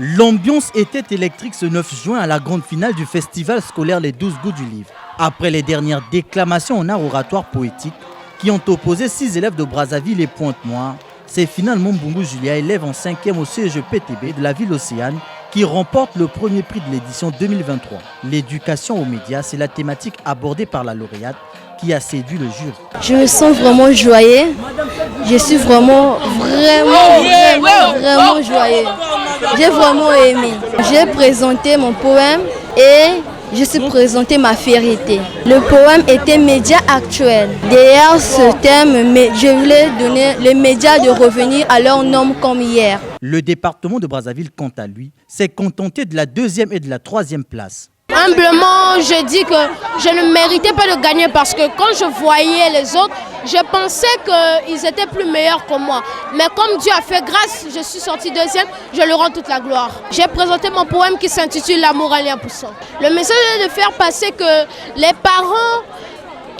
L'ambiance était électrique ce 9 juin à la grande finale du festival scolaire Les 12 goûts du livre. Après les dernières déclamations en art oratoire poétique qui ont opposé 6 élèves de Brazzaville et Pointe-Noire, c'est finalement Mbungu Julia, élève en 5e au CEGPTB de la ville Océane, qui remporte le premier prix de l'édition 2023. L'éducation aux médias, c'est la thématique abordée par la lauréate qui a séduit le jury. Je me sens vraiment joyeux. Je suis vraiment joyeux. J'ai vraiment aimé. J'ai présenté mon poème et je suis présenté ma vérité. Le poème était médias actuels. Derrière ce thème, je voulais donner les médias de revenir à leur norme comme hier. Le département de Brazzaville, quant à lui, s'est contenté de la 2e et de la 3e place. Humblement, je dis que je ne méritais pas de gagner parce que quand je voyais les autres, je pensais qu'ils étaient plus meilleurs que moi. Mais comme Dieu a fait grâce, je suis sortie 2e, je lui rends toute la gloire. J'ai présenté mon poème qui s'intitule L'amour allié en poussant. Le message est de faire passer que les parents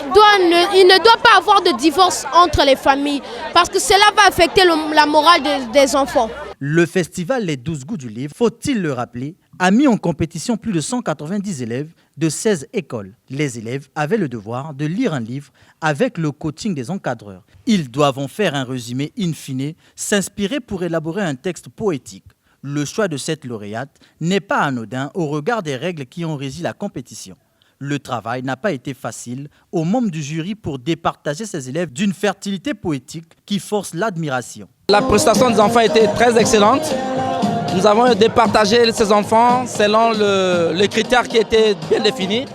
il ne doit pas avoir de divorce entre les familles parce que cela va affecter la morale des enfants. Le festival Les 12 goûts du livre, faut-il le rappeler, a mis en compétition plus de 190 élèves de 16 écoles. Les élèves avaient le devoir de lire un livre avec le coaching des encadreurs. Ils doivent en faire un résumé in fine, s'inspirer pour élaborer un texte poétique. Le choix de cette lauréate n'est pas anodin au regard des règles qui ont régi la compétition. Le travail n'a pas été facile aux membres du jury pour départager ces élèves d'une fertilité poétique qui force l'admiration. La prestation des enfants était très excellente. Nous avons départagé ces enfants selon les critères qui étaient bien définis.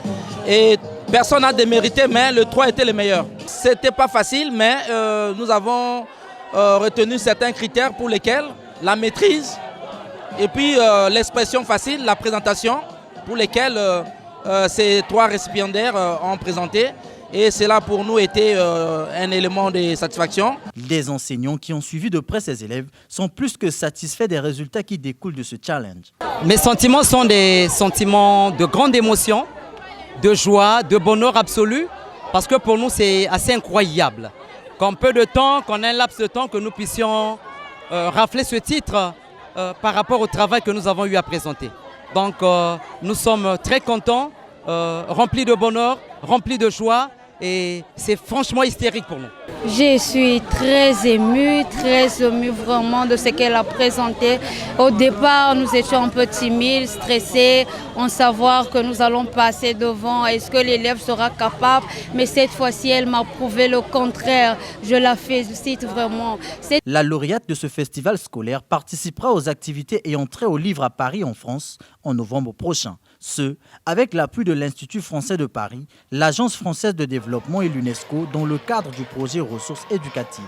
Et personne n'a démérité, mais le 3 était le meilleur. Ce n'était pas facile, mais nous avons retenu certains critères pour lesquels la maîtrise et puis l'expression facile, la présentation, pour lesquels ces 3 récipiendaires ont présenté. Et cela pour nous était un élément de satisfaction. Les enseignants qui ont suivi de près ces élèves sont plus que satisfaits des résultats qui découlent de ce challenge. Mes sentiments sont des sentiments de grande émotion, de joie, de bonheur absolu, parce que pour nous c'est assez incroyable qu'en peu de temps, qu'en un laps de temps, que nous puissions rafler ce titre par rapport au travail que nous avons eu à présenter. Donc nous sommes très contents, remplis de bonheur, remplis de joie. Et c'est franchement hystérique pour nous. Je suis très émue vraiment de ce qu'elle a présenté. Au départ, nous étions un peu timides, stressés, en savoir que nous allons passer devant. Est-ce que l'élève sera capable? Mais cette fois-ci, elle m'a prouvé le contraire. Je la félicite vraiment. La lauréate de ce festival scolaire participera aux activités ayant trait au livre à Paris en France en novembre prochain. Ce, avec l'appui de l'Institut français de Paris, l'Agence française de développement et l'UNESCO dans le cadre du projet Ressources éducatives.